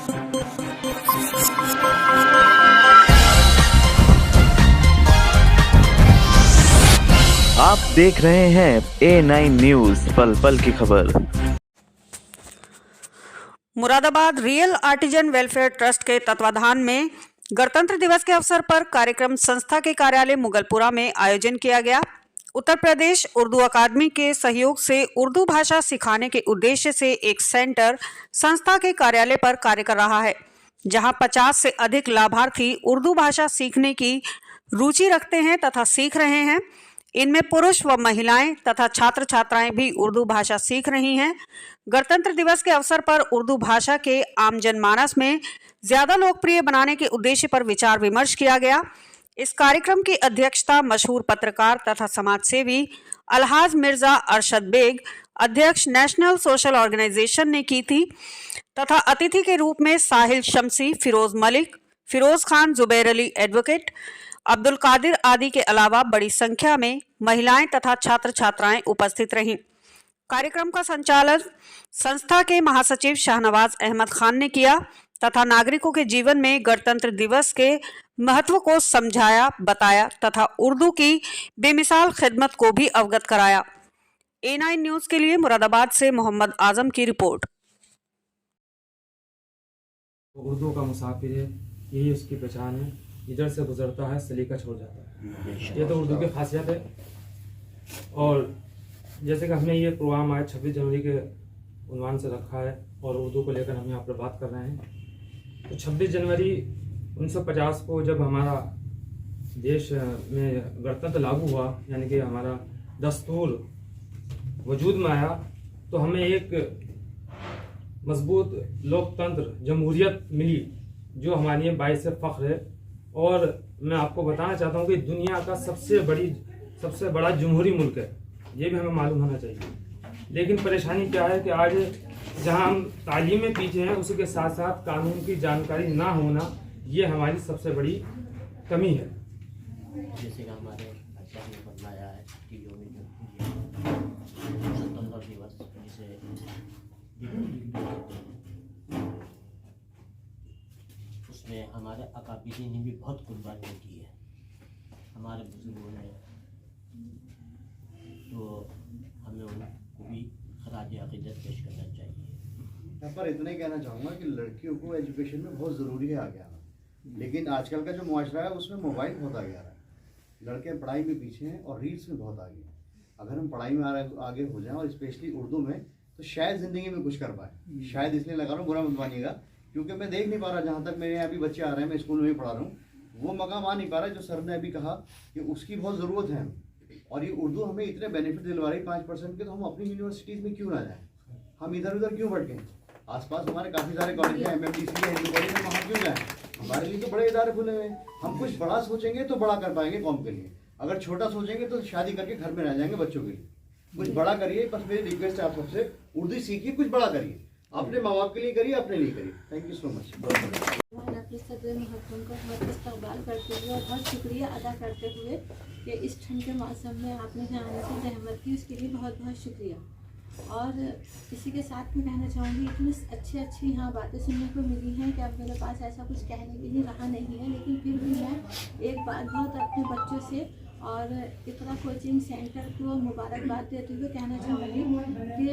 आप देख रहे हैं A9 न्यूज़, पल पल की खबर। Moradabad real artisan welfare trust के तत्वाधान में गणतंत्र दिवस के अवसर पर कार्यक्रम संस्था के कार्यालय मुगलपुरा में आयोजन किया गया। उत्तर प्रदेश उर्दू अकादमी के सहयोग से उर्दू भाषा सिखाने के उद्देश्य से एक सेंटर संस्था के कार्यालय पर कार्य कर रहा है, जहां 50 से अधिक लाभार्थी उर्दू भाषा सीखने की रुचि रखते हैं तथा सीख रहे हैं। इनमें पुरुष व महिलाएं तथा छात्र छात्राएं भी उर्दू भाषा सीख रही हैं। गणतंत्र दिवस के अवसर पर उर्दू भाषा के आम जनमानस में ज्यादा लोकप्रिय बनाने के उद्देश्य पर विचार विमर्श किया गया। इस कार्यक्रम की अध्यक्षता मशहूर पत्रकार तथा समाजसेवी अलहाज मिर्जा अरशद बेग, अध्यक्ष नेशनल सोशल ऑर्गेनाइजेशन ने की थी तथा अतिथि के रूप में साहिल शमसी, फिरोज मलिक, फिरोज खान, जुबैर अली एडवोकेट, अब्दुल कादिर आदि के अलावा बड़ी संख्या में महिलाएं तथा छात्र छात्राएं उपस्थित रहीं। कार्यक्रम का संचालन संस्था के महासचिव शाहनवाज अहमद खान ने किया तथा नागरिकों के जीवन में गणतंत्र दिवस के महत्व को समझाया, बताया तथा उर्दू की बेमिसाल खिदमत को भी अवगत कराया। A9 न्यूज के लिए मुरादाबाद से मोहम्मद आजम की रिपोर्ट। उर्दू का मुसाफिर है, यही उसकी पहचान है। इधर से गुजरता है, सलीका छोड़ जाता है। ये तो उर्दू की खासियत है। और जैसे कि हमने ये प्रोग्राम आज 26 जनवरी के उन्वान से रखा है और उर्दू को लेकर हम यहाँ पर बात कर रहे हैं। तो 26 जनवरी 1950 को जब हमारा देश में गणतंत्र लागू हुआ, यानी कि हमारा दस्तूर वजूद में आया, तो हमें एक मजबूत लोकतंत्र जमहूरियत मिली, जो हमारे लिए बाइस फख्र है। और मैं आपको बताना चाहता हूँ कि दुनिया का सबसे बड़ा जमहूरी मुल्क है, ये भी हमें मालूम होना चाहिए। लेकिन परेशानी क्या है कि आज जहाँ हम तालीम में पीछे हैं, उसी के साथ साथ कानून की जानकारी ना होना, ये हमारी सबसे बड़ी कमी है। जैसे कि हमारे अध्यक्ष ने बताया है कि गणतंत्र दिवस जिसे उसमें हमारे अकाबिरी ने भी बहुत कुर्बानी की है, हमारे बुजुर्गों ने, तो हमें उनको भी खराज अक़ीदत पेश करना चाहिए। यहाँ पर इतना ही कहना चाहूँगा कि लड़कियों को एजुकेशन में बहुत ज़रूरी है आगे आना, लेकिन आजकल का जो मुआशरा है उसमें मोबाइल बहुत आगे आ रहा है। लड़के पढ़ाई में पीछे हैं और रील्स में बहुत आगे हैं। अगर हम पढ़ाई में आगे हो जाएं और स्पेशली उर्दू में, तो शायद ज़िंदगी में कुछ कर पाए। शायद इसलिए लगा रहा हूँ, बुरा मत मानिएगा, क्योंकि मैं देख नहीं पा रहा, जहाँ तक मेरे यहाँ अभी बच्चे आ रहे हैं, मैं स्कूल में भी पढ़ा रहा हूँ, वो मकाम आ नहीं पा रहा जो सर ने अभी कहा कि उसकी बहुत ज़रूरत है। और ये उर्दू हमें इतने बेनिफिट दिलवा रही 5% के, तो हम अपनी यूनिवर्सिटीज़ में क्यों ना जाएँ? हम इधर उधर क्यों भटकें? आसपास हमारे काफ़ी सारे कॉलेज हैं, MMDC है, हिंदू कॉलेज है, वहाँ क्यों जाएँ? हमारे लिए तो बड़े इदारे खुले हुए हैं। हम कुछ बड़ा सोचेंगे तो बड़ा कर पाएंगे कौम के लिए। अगर छोटा सोचेंगे तो शादी करके घर में रह जाएंगे बच्चों के लिए। कुछ बड़ा करिए, बस मेरी रिक्वेस्ट है आप सबसे, उर्दू सीखिए, कुछ बड़ा करिए, अपने माँ बाप के लिए करिए, अपने लिए करिए। Thank you so much. अपने सदर महतरम का बहुत इस्तकबाल करते हुए और बहुत शुक्रिया अदा करते हुए कि इस ठंड के मौसम में आपने यहाँ आने की जहमत की, उसके लिए बहुत बहुत शुक्रिया। और इसी के साथ मैं कहना चाहूँगी, इतनी अच्छी यहाँ बातें सुनने को मिली हैं कि अब मेरे पास ऐसा कुछ कहने के लिए रहा नहीं है, लेकिन फिर भी मैं एक बात बहुत अपने बच्चों से और इकरा कोचिंग सेंटर को मुबारकबाद देते हुए कहना चाहूँगी कि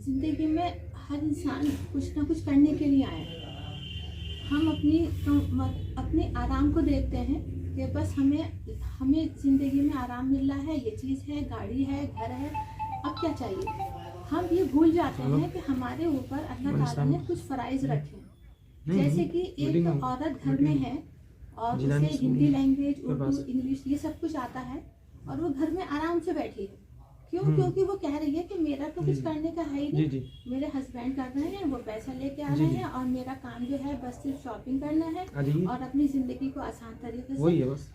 ज़िंदगी में हर इंसान कुछ ना कुछ करने के लिए आया है। हम अपने आराम को देखते हैं कि बस हमें ज़िंदगी में आराम मिल रहा है, ये चीज़ है, गाड़ी है, घर है, अब क्या चाहिए? हम ये भूल जाते हैं कि हमारे ऊपर अल्लाह ताला ने कुछ फ़राइज़ रखे हैं। जैसे कि एक औरत घर में है और उसे हिंदी लैंग्वेज, उर्दू, इंग्लिश ये सब कुछ आता है और वो घर में आराम से बैठी है। क्यों? क्योंकि वो कह रही है कि मेरा तो कुछ करने का है ही नहीं, मेरे हस्बैंड कर रहे हैं, वो पैसा लेके आ रहे हैं और मेरा काम जो है बस सिर्फ शॉपिंग करना है और अपनी ज़िंदगी को आसान तरीके से।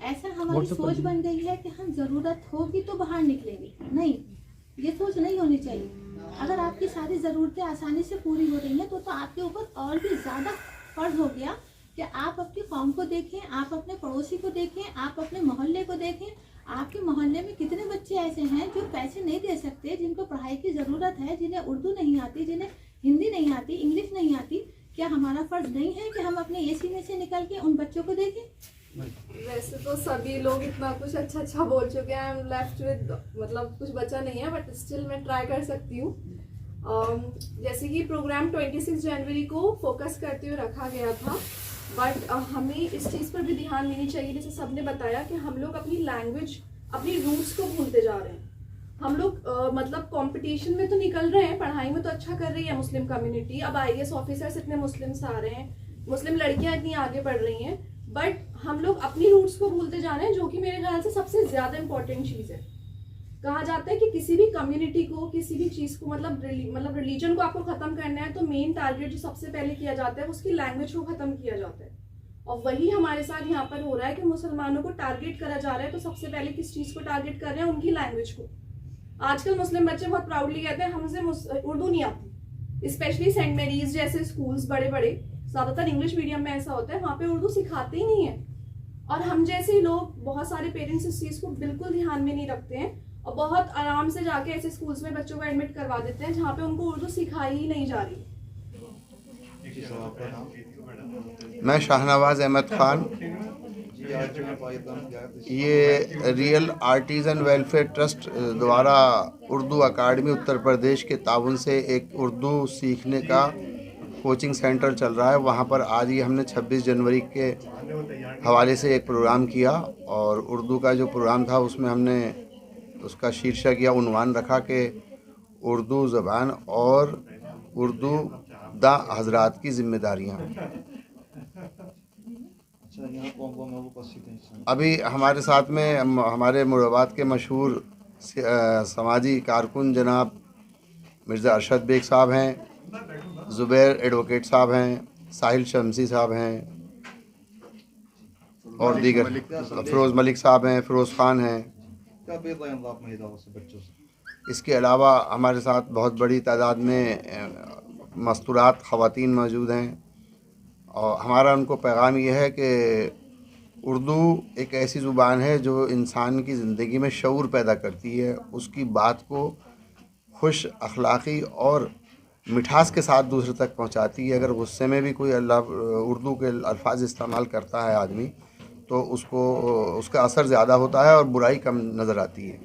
ऐसा हमारी सोच बन गई है कि हम ज़रूरत होगी तो बाहर निकलेंगे। नहीं, ये सोच नहीं होनी चाहिए। अगर आपकी सारी ज़रूरतें आसानी से पूरी हो रही हैं तो आपके ऊपर और भी ज़्यादा फर्ज हो गया कि आप अपनी कौम को देखें, आप अपने पड़ोसी को देखें, आप अपने मोहल्ले को देखें। आपके मोहल्ले में कितने बच्चे ऐसे हैं जो पैसे नहीं दे सकते, जिनको पढ़ाई की ज़रूरत है, जिन्हें उर्दू नहीं आती, जिन्हें हिंदी नहीं आती, इंग्लिश नहीं आती। क्या क्या हमारा फर्ज नहीं है कि हम अपने एसी में से निकल के उन बच्चों को देखें? वैसे तो सभी लोग इतना कुछ अच्छा बोल चुके हैं, आई एम लेफ्ट विद मतलब कुछ बचा नहीं है, बट स्टिल मैं ट्राई कर सकती हूँ। जैसे कि प्रोग्राम 26 जनवरी को फोकस करते हुए रखा गया था, बट हमें इस चीज़ पर भी ध्यान देनी चाहिए, जैसे सबने बताया कि हम लोग अपनी लैंग्वेज, अपनी रूट्स को भूलते जा रहे हैं। हम लोग मतलब कंपटीशन में तो निकल रहे हैं, पढ़ाई में तो अच्छा कर रही है मुस्लिम कम्युनिटी, अब IAS ऑफिसर्स इतने मुस्लिम्स आ रहे हैं, मुस्लिम लड़कियां इतनी आगे बढ़ रही हैं, बट हम लोग अपनी रूट्स को भूलते जा रहे हैं, जो कि मेरे ख्याल से सबसे ज़्यादा इंपॉर्टेंट चीज़ है। कहा जाता है कि किसी भी कम्युनिटी को, किसी भी चीज़ को, मतलब रिलीजन को आपको ख़त्म करना है तो मेन टारगेट जो सबसे पहले किया जाता है उसकी लैंग्वेज को ख़त्म किया जाता है, और वही हमारे साथ यहाँ पर हो रहा है कि मुसलमानों को टारगेट करा जा रहा है। तो सबसे पहले किस चीज़ को टारगेट कर रहे हैं? उनकी लैंग्वेज को। आजकल मुस्लिम बच्चे बहुत प्राउडली कहते हैं हमसे उर्दू नहीं आती, स्पेशली सेंट मेरीज जैसे स्कूल्स बड़े बड़े, ज़्यादातर इंग्लिश मीडियम में ऐसा होता है, वहाँ पे उर्दू सिखाते ही नहीं है। और हम जैसे लोग, बहुत सारे पेरेंट्स इस चीज़ को बिल्कुल ध्यान में नहीं रखते हैं और बहुत आराम से जाके ऐसे स्कूल्स में बच्चों को एडमिट करवा देते हैं जहाँ पे उनको उर्दू सिखाई ही नहीं जा रही। मैं शाहनवाज अहमद खान, ये रियल आर्टिज़न वेलफेयर ट्रस्ट द्वारा उर्दू अकाडमी उत्तर प्रदेश के ताउन से एक उर्दू सीखने का कोचिंग सेंटर चल रहा है। वहाँ पर आज ही हमने 26 जनवरी के हवाले से एक प्रोग्राम किया, और उर्दू का जो प्रोग्राम था उसमें हमने उसका शीर्षक या उन्वान रखा कि उर्दू ज़बान और उर्दू दा हजरात की जिम्मेदारियाँ। अभी हमारे साथ में हमारे मुरादाबाद के मशहूर समाजी कारकुन जनाब मिर्ज़ा अरशद बेग साहब हैं, ज़ुबैर एडवोकेट साहब हैं, साहिल शमसी साहब हैं, और दीगर फ़िरोज़ मलिक साहब हैं, फ़िरोज़ ख़ान हैं। इसके अलावा हमारे साथ बहुत बड़ी तादाद में मस्तूरात ख़वातीन मौजूद हैं, और हमारा उनको पैगाम ये है कि उर्दू एक ऐसी ज़ुबान है जो इंसान की ज़िंदगी में शऊर पैदा करती है, उसकी बात को खुश अखलाक़ी और मिठास के साथ दूसरे तक पहुंचाती है। अगर गुस्से में भी कोई उर्दू के अल्फाज इस्तेमाल करता है आदमी, तो उसको उसका असर ज़्यादा होता है और बुराई कम नज़र आती है।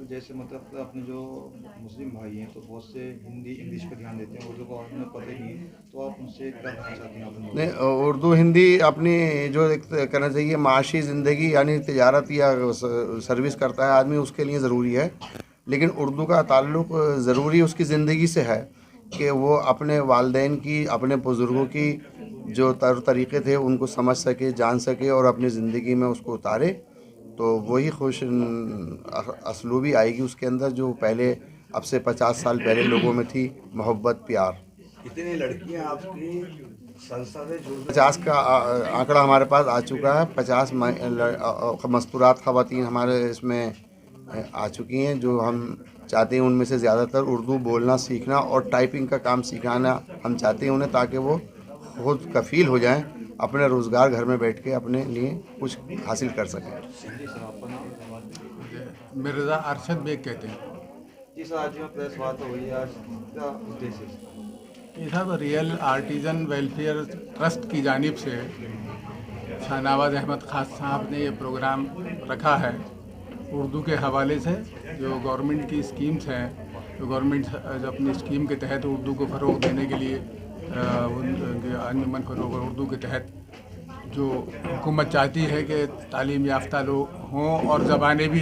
जैसे मतलब अपने जो मुस्लिम भाई हैं तो बहुत से हिंदी इंग्लिश पर ध्यान देते हैं, उर्दू को उन्हें पता ही नहीं, तो आप उनसे क्या कहना चाहते हैं? नहीं, उर्दू हिंदी अपनी जो एक कहना चाहिए माशी ज़िंदगी यानी तिजारत या सर्विस करता है आदमी, उसके लिए ज़रूरी है, लेकिन उर्दू का ताल्लुक़ ज़रूरी उसकी ज़िंदगी से है कि वो अपने वालिदैन की, अपने बुज़ुर्गों की जो तरीक़े थे उनको समझ सके, जान सके और अपनी ज़िंदगी में उसको उतारे, तो वही खुश असलूबी आएगी उसके अंदर जो पहले अब से 50 साल पहले लोगों में थी, मोहब्बत प्यार। कितनी लड़कियां आपकी संस्था से जुड़? 50 का आंकड़ा हमारे पास आ चुका है। 50 मस्तूरात ख़वातीन हमारे इसमें आ चुकी हैं, जो हम चाहते हैं उनमें से ज़्यादातर उर्दू बोलना सीखना और टाइपिंग का काम सिखाना हम चाहते हैं उन्हें, ताकि वो खुद कफ़ील हो जाएं, अपने रोज़गार घर में बैठ के अपने लिए कुछ हासिल कर सकें। मिर्ज़ा अरशद बेग कहते हैं जी सर, आज में प्रेस वार्ता हुई है, आज क्या उद्देश्य है? ये सब रियल आर्टिज़न वेलफेयर ट्रस्ट की जानिब से शाहनवाज अहमद खान साहब ने ये प्रोग्राम रखा है उर्दू के हवाले से। जो गवर्नमेंट की स्कीम्स हैं, जो गवर्नमेंट अपनी स्कीम के तहत उर्दू को फ़रोग़ देने के लिए अंजुमन फ़रोग़ उर्दू के तहत जो हुकूमत चाहती है कि तालीम याफ्ता लोग हों और ज़बानें भी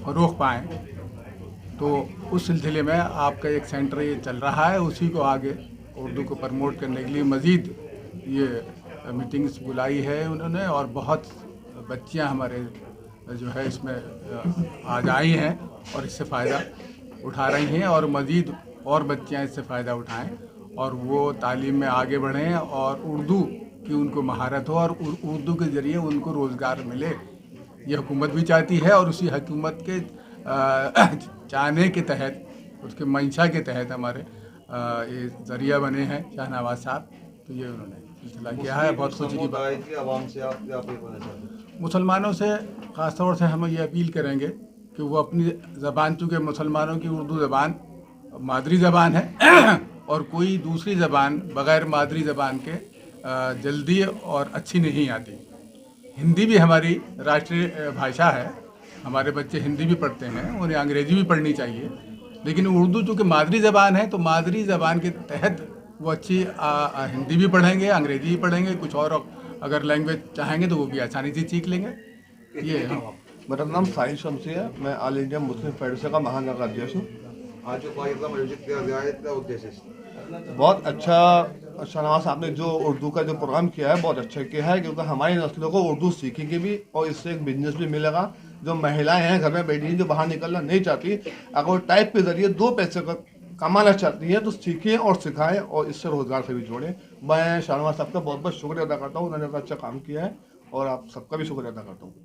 फ़रोग़ पाएँ, तो उस सिलसिले में आपका एक सेंटर ये चल रहा है। उसी को आगे उर्दू को प्रमोट करने के लिए मज़ीद ये मीटिंग्स बुलाई है उन्होंने, और बहुत बच्चियां हमारे जो है इसमें आज आई हैं और इससे फ़ायदा उठा रही हैं, और मज़ीद और बच्चियां इससे फ़ायदा उठाएं और वो तालीम में आगे बढ़ें और उर्दू की उनको महारत हो और उर्दू के ज़रिए उनको रोज़गार मिले। ये हुकूमत भी चाहती है, और उसी हुकूमत के चाहने के तहत, उसके मंशा के तहत हमारे ये ज़रिया बने हैं शाहनवाज साहब, तो ये उन्होंने सिलसिला किया है। बहुत खुशी की बात है। मुसलमानों से ख़ास तौर से हम ये अपील करेंगे कि वो अपनी ज़बान, चूँकि मुसलमानों की उर्दू ज़बान मादरी ज़बान है और कोई दूसरी ज़बान बग़ैर मादरी ज़बान के जल्दी और अच्छी नहीं आती। हिंदी भी हमारी राष्ट्रीय भाषा है, हमारे बच्चे हिंदी भी पढ़ते हैं, उन्हें अंग्रेज़ी भी पढ़नी चाहिए, लेकिन उर्दू चूँकि मादरी ज़बान है तो मादरी ज़बान के तहत वो अच्छी हिंदी भी पढ़ेंगे, अंग्रेज़ी भी पढ़ेंगे, कुछ और अगर लैंग्वेज चाहेंगे तो वो भी आसानी से सीख लेंगे। ये है। मेरा नाम साहिल शमसी है, मैं ऑल इंडिया मुस्लिम फेडरेशन का महानगर अध्यक्ष हूँ। आज जो कार्यक्रम आयोजित किया गया है, क्या उद्देश्य है? बहुत अच्छा शाहनवाज साहब ने जो उर्दू का जो प्रोग्राम किया है बहुत अच्छा किया है, क्योंकि हमारी नस्लों को उर्दू सीखेंगे भी और इससे एक बिजनेस भी मिलेगा। जो महिलाएं हैं घर में बैठी हैं, जो बाहर निकलना नहीं चाहती, अगर टाइप के जरिए 2 पैसे का कमाना चाहती है तो सीखें और सिखाएं और इससे रोजगार से भी जोड़ें। मैं शाहनवाज साहब का बहुत बहुत शुक्रिया अदा करता हूँ, उन्होंने अच्छा काम किया है और आप सबका भी शुक्रिया अदा करता हूँ।